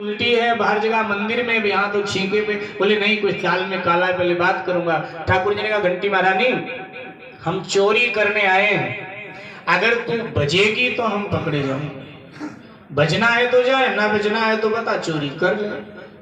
उल्टी है बाहर जगह मंदिर में भी, यहाँ तो छींके पे। बोले नहीं कुछ चाल में काला है, पहले बात करूंगा। ठाकुर जी ने कहा घंटी महारानी हम चोरी करने आए हैं, अगर तू बजेगी तो हम पकड़े जाएंगे, बजना है तो जाए, ना बजना है तो बता चोरी कर ले।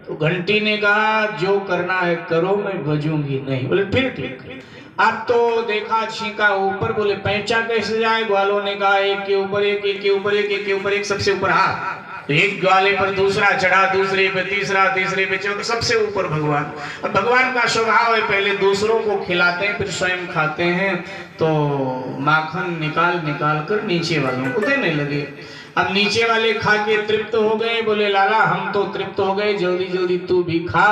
तो घंटी ने कहा जो करना है करो, मैं बजूंगी नहीं। बोले फिर ठीक। अब तो देखा छींका ऊपर, बोले पैंचा कैसे जाए? ग्वालों ने कहा एक के ऊपर एक, एक के ऊपर एक, एक के ऊपर एक, सबसे ऊपर हाथ। तो एक ग्वाले पर दूसरा चढ़ा, दूसरे पे तीसरा, तीसरे पे चौथा, सबसे ऊपर भगवान। अब भगवान का स्वभाव है पहले दूसरों को खिलाते हैं फिर स्वयं खाते हैं। तो माखन निकाल निकाल कर नीचे वालों को देने लगे। अब नीचे वाले खा के तृप्त हो गए। बोले लाला हम तो तृप्त हो गए, जल्दी जल्दी तू भी खा,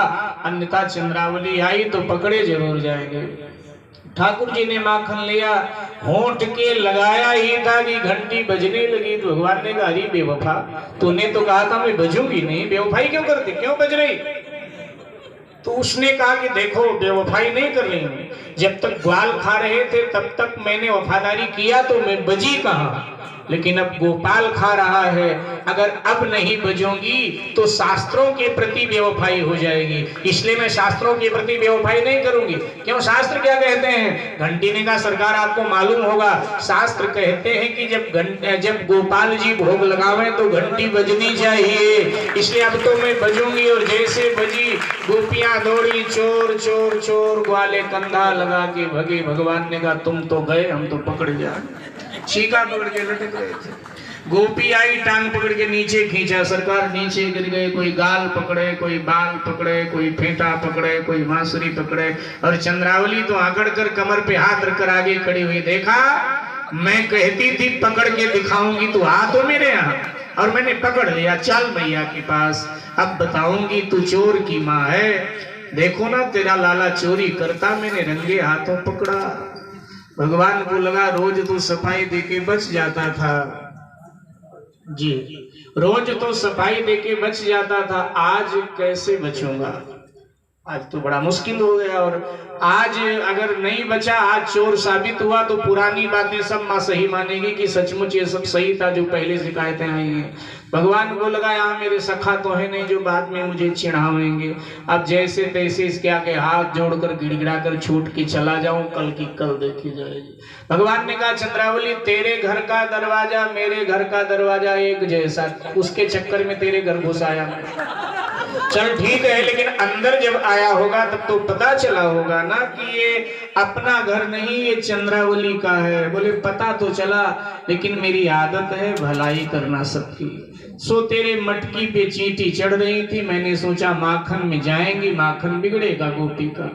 अन्यथा चंद्रावली आई तो पकड़े जरूर जाएंगे। ठाकुर जी ने माखन लिया, होंठ के लगाया ही था कि घंटी बजने लगी। तो भगवान ने कहा अरे बेवफा, तूने तो कहा था मैं बजूंगी नहीं, बेवफाई क्यों करती, क्यों बज रही? तो उसने कहा कि देखो बेवफाई नहीं कर रही हूं, जब तक ग्वाल खा रहे थे तब तक मैंने वफादारी किया तो मैं बजी कहाँ, लेकिन अब गोपाल खा रहा है, अगर अब नहीं बजूंगी तो शास्त्रों के प्रति बेवफाई हो जाएगी, इसलिए मैं शास्त्रों के प्रति बेवफाई नहीं करूंगी। क्यों? शास्त्र क्या कहते हैं? घंटी ने कहा सरकार आपको मालूम होगा, शास्त्र कहते हैं कि जब गोपाल जी भोग लगावे तो घंटी बजनी चाहिए, इसलिए अब तो मैं बजूंगी। और जैसे बजी गोपियां दौड़ी, चोर चोर चोर, ग्वाले कंधा लगा के भगे। भगवान ने कहा तुम तो गए, हम तो पकड़ जाए। छीका पकड़ के लटक रहे थे, गोपी आई टांग पकड़ के नीचे खींचा, सरकार नीचे गिर गए। कोई गाल पकड़े, कोई बाल पकड़े, कोई फेंटा पकड़े, कोई बांसुरी पकड़े, और चंद्रावली तो आकड़ कर कमर पे हाथ रखकर आगे खड़ी हुई। देखा मैं कहती थी पकड़ के दिखाऊंगी, तो आ तो मेरे यहाँ, और मैंने पकड़ लिया, चल मैया के पास, अब बताऊंगी तू चोर की माँ है। देखो ना तेरा लाला चोरी करता, मैंने रंगे हाथों पकड़ा। भगवान को लगा रोज तो सफाई देके बच जाता था जी, रोज तो सफाई देके बच जाता था, आज कैसे बचूंगा? आज तो बड़ा मुश्किल हो गया। और आज अगर नहीं बचा, आज चोर साबित हुआ तो पुरानी बातें सब माँ सही मानेगी कि सचमुच ये सब सही था जो पहले शिकायतें आई हैं। भगवान को लगा यहाँ मेरे सखा तो है नहीं जो बाद में मुझे चिढ़ावेंगे, अब जैसे तैसे इसके आगे हाथ जोड़कर गिड़गिड़ा कर छूट के चला जाऊं, कल की कल देखी जाएगी। भगवान ने कहा चंद्रावली तेरे घर का दरवाजा मेरे घर का दरवाजा एक जैसा, उसके चक्कर में तेरे घर घुस आया। चल ठीक है, लेकिन अंदर जब आया होगा तब तो पता चला होगा ना कि ये अपना घर नहीं, ये चंद्रावली का है। बोले पता तो चला, लेकिन मेरी आदत है भलाई करना सबकी। सो तेरे मटकी पे चींटी चढ़ रही थी, मैंने सोचा माखन में जाएंगी, माखन बिगड़ेगा गोपी का।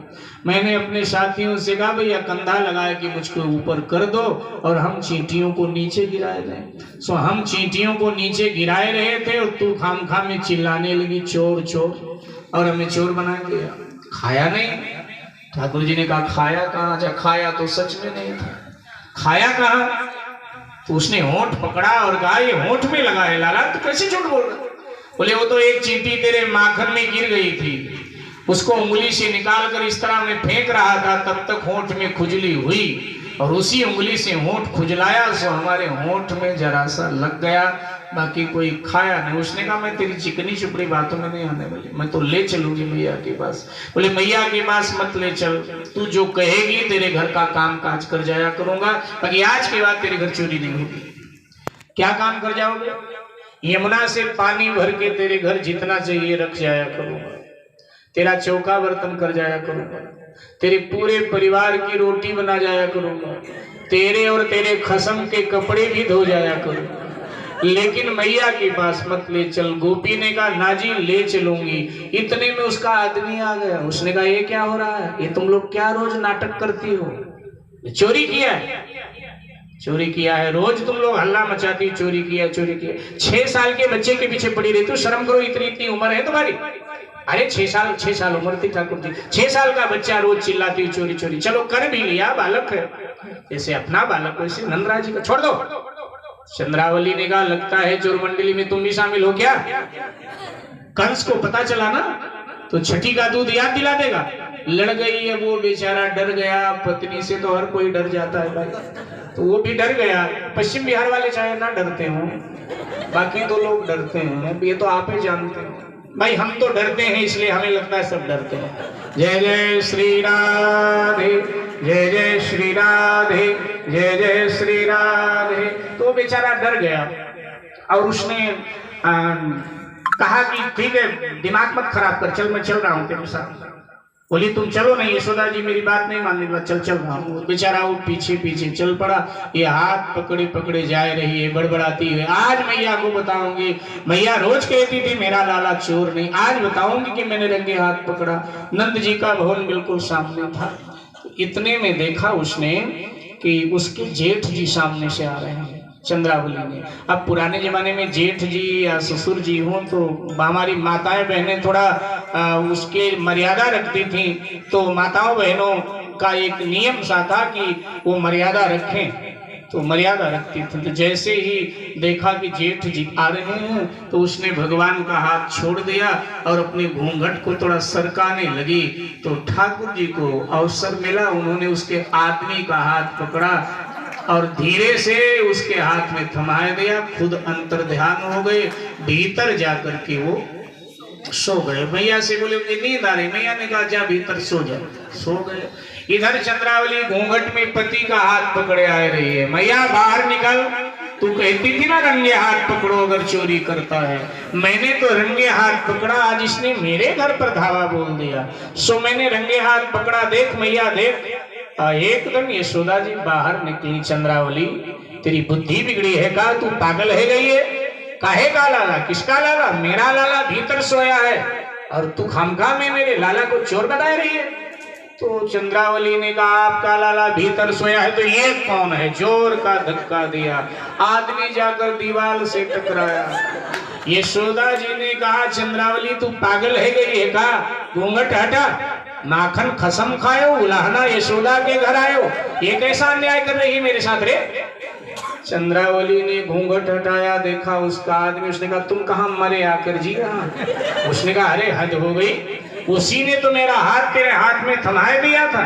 मैंने अपने साथियों से कहा भैया कंधा लगाए कि मुझको ऊपर कर दो और हम चींटियों को नीचे गिराए दें। सो हम चींटियों को नीचे गिराए रहे थे और तू खामखा में चिल्लाने लगी चोर चोर, और हमें चोर बना दिया। खाया नहीं? ठाकुर जी ने कहा खाया कहाँ? अच्छा खाया तो सच में नहीं था, खाया कहाँ? तो उसने होंठ पकड़ा और कहा ये होंठ में लगा है लाला, तू कैसे झूठ बोल रहा? बोले वो तो एक चींटी तेरे माखन में गिर गई थी, उसको उंगली से निकाल कर इस तरह में फेंक रहा था, तब तक होंठ में खुजली हुई और उसी उंगली से होंठ खुजलाया, सो हमारे होंठ में जरा सा लग गया, बाकी कोई खाया नहीं। उसने कहा मैं तेरी चिकनी चुपड़ी बातों में नहीं आने वाली, मैं तो ले चलूंगी मैया के पास। बोले मैया के पास मत ले चल, तू जो कहेगी तेरे घर का काम काज कर जाया करूंगा, बाकी आज के बाद तेरे घर चोरी नहीं होगी। क्या काम कर जाओगे? यमुना से पानी भर के तेरे घर जितना चाहिए रख जाया करूंगा, तेरा चौका बर्तन कर जाया करूंगा, तेरे पूरे परिवार की रोटी बना जाया करूंगा, तेरे और तेरे खसम के कपड़े भी धो जाया करूंगा, लेकिन मैया के पास मत ले चल। गोपी ने कहा ना जी ले चलूंगी। इतने में उसका आदमी आ गया, उसने कहा ये क्या हो रहा है, ये तुम लोग क्या रोज नाटक करती हो? चोरी किया है, चोरी किया है, रोज तुम लोग हल्ला मचाती चोरी किया चोरी किया। 6 साल के बच्चे के पीछे पड़ी रहती हो, शर्म करो, इतनी इतनी उम्र है तुम्हारी। अरे 6 साल उम्र थी ठाकुर जी, 6 साल का बच्चा रोज चिल्लाती चोरी चोरी। चलो कर भी लिया, बालक है, जैसे अपना बालक वैसे नंदराज जी का छोड़ दो। चंद्रावली ने कहा लगता है चोर मंडली में तुम भी शामिल हो क्या? कंस को पता चला ना तो छठी का दूध याद दिला देगा। लड़ गई है वो बेचारा, डर गया। पत्नी से तो हर कोई डर जाता है भाई, तो वो भी डर गया। पश्चिम बिहार वाले चाहे ना डरते हो, बाकी तो लोग डरते हैं, ये तो आप ही जानते हैं। भाई हम तो डरते हैं, इसलिए हमें लगता है सब डरते हैं। जय जय श्री राधे, जय जय श्री राधे, जय जय श्री राधे। तो बेचारा डर गया और उसने कहा कि ठीक है, दिमाग मत खराब कर, चल मैं चल रहा हूँ तेरे साथ। बोली तुम चलो नहीं, यशोदा जी मेरी बात नहीं मानने, चल चल रहा हूँ। बेचारा वो पीछे पीछे चल पड़ा, ये हाथ पकड़े पकड़े जा रही है बड़बड़ाती है। आज मैया को बताऊंगी, मैया रोज कहती थी मेरा लाला चोर नहीं, आज बताऊंगी कि मैंने रंगे हाथ पकड़ा। नंद जी का भवन बिल्कुल सामने था। इतने में देखा उसने कि उसके जेठ जी सामने से आ रहे हैं चंद्रावली ने। अब पुराने जमाने में जेठ जी या ससुर जी हों तो हमारी माताएं बहनें थोड़ा उसके मर्यादा रखती थी, तो माताओं बहनों का एक नियम सा था कि वो मर्यादा रखें, तो मर्यादा रखती थी। तो जैसे ही देखा कि जेठ जी आ रहे हैं तो उसने भगवान का हाथ छोड़ दिया और अपने घूंघट को थोड़ा सरकाने लगी। तो ठाकुर जी को अवसर मिला, उन्होंने उसके आदमी का हाथ पकड़ा और धीरे से उसके हाथ में थमाए दिया। खुद अंतर ध्यान हो गए, भीतर जाकर के वो सो गए। मैया से बोले मुझे नींद आ रही, मैया ने कहा जा भीतर सो जा, सो गए। इधर चंद्रावली घूंघट में पति का हाथ पकड़े आ रही है। मैया बाहर निकल, तू कहती थी ना रंगे हाथ पकड़ो अगर चोरी करता है, मैंने तो रंगे हाथ पकड़ा, आज इसने मेरे घर पर धावा बोल दिया, सो मैंने रंगे हाथ पकड़ा, देख मैया देख। एकदम यशोदा जी बाहर निकली। चंद्रावली तेरी बुद्धि बिगड़ी है का, तू पागल है गई है? काहे का लाला? किसका लाला? मेरा लाला भीतर सोया है और तू खामखा में मेरे लाला को चोर बता रही है। तो चंद्रावली ने कहा आपका लाला भीतर सोया है तो ये कौन है? जोर का धक्का दिया, आदमी जाकर दीवार से टकराया। यशोदा जी ने कहा चंद्रावली तू पागल है गई है का? घूंघट हटा, माखन खसम खायो, उलाहना यशोदा के घर आयो, ये कैसा अन्याय कर रही है मेरे साथ रे? चंद्रावली ने घूंघट हटाया, देखा उसका आदमी। उसने कहा तुम कहाँ मरे आकर जी? उसने कहा अरे हद हो गई, उसी ने तो मेरा हाथ तेरे हाथ में थमाए दिया था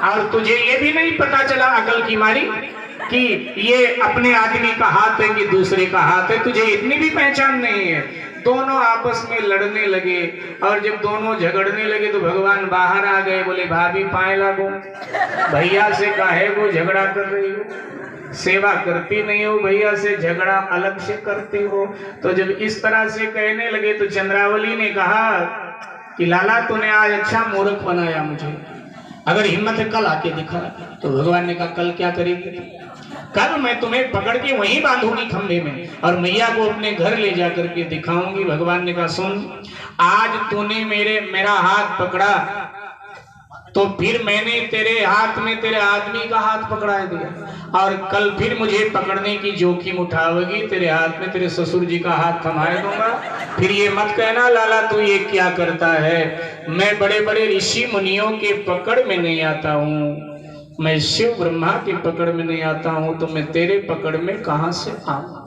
और तुझे ये भी नहीं पता चला अकल की मारी कि ये अपने आदमी का हाथ है कि दूसरे का हाथ है? तुझे इतनी भी पहचान नहीं है। दोनों आपस में लड़ने लगे और जब दोनों झगड़ने लगे तो भगवान बाहर आ गए। बोले भाभी पाए लागो, भैया से काहे को झगड़ा कर रही हो? सेवा करती नहीं हो, भैया से झगड़ा अलग से करती हो। तो जब इस तरह से कहने लगे तो चंद्रावली ने कहा कि लाला तूने आज अच्छा मूर्ख बनाया मुझे, अगर हिम्मत है कल आके दिखा। तो भगवान ने कहा कल क्या करेगी? कल मैं तुम्हें पकड़ के वहीं बांधूंगी खंभे में और मैया को अपने घर ले जा करके दिखाऊंगी। भगवान ने कहा सुन, आज तूने मेरा हाथ पकड़ा तो फिर मैंने तेरे हाथ में तेरे आदमी का हाथ पकड़ा दिया और कल फिर मुझे पकड़ने की जोखिम उठाओगी, तेरे हाथ में तेरे ससुर जी का हाथ थमाए दूंगा। फिर ये मत कहना लाला तू ये क्या करता है, मैं बड़े बड़े ऋषि मुनियों के पकड़ में नहीं आता हूँ, मैं शिव ब्रह्मा की पकड़ में नहीं आता हूँ, तो मैं तेरे पकड़ में कहां से आऊं?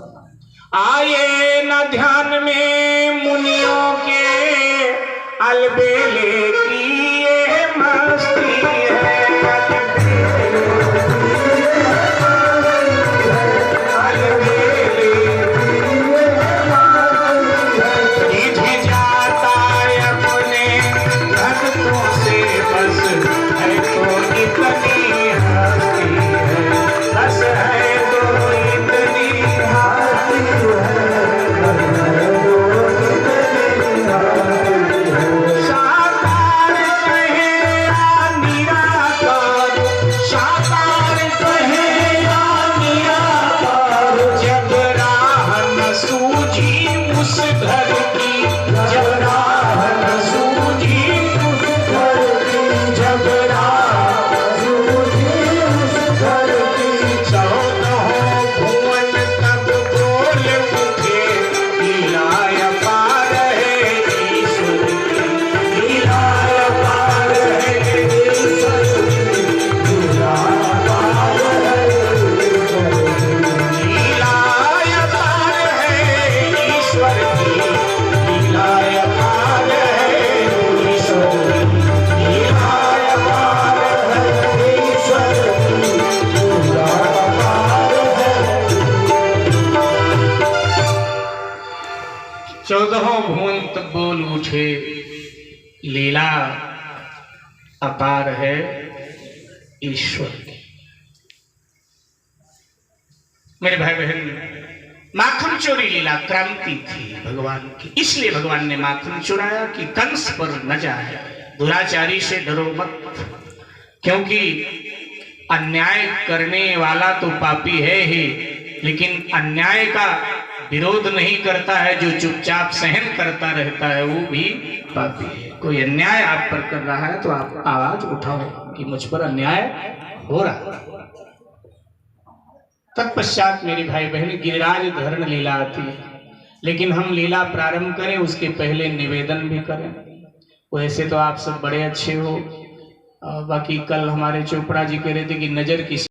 आए न ध्यान में मुनियों के अलबेले की ये मस्ती है, उठे, लीला अपार है ईश्वर की। मेरे भाई बहन, माखन चोरी लीला क्रांति थी भगवान की, इसलिए भगवान ने माखन चुराया कि कंस पर न जाए। दुराचारी से डरो मत, क्योंकि अन्याय करने वाला तो पापी है ही, लेकिन अन्याय का विरोध नहीं करता है, जो चुपचाप सहन करता रहता है, वो भी पापी है। कोई अन्याय आप पर कर रहा है तो आप आवाज उठाओ कि मुझ पर अन्याय हो रहा है। तत्पश्चात मेरे भाई बहन गिरिराज धरण लीला आती है, लेकिन हम लीला प्रारंभ करें उसके पहले निवेदन भी करें। वैसे तो आप सब बड़े अच्छे हो, बाकी कल हमारे चोपड़ा जी कह रहे थे कि नजर किसी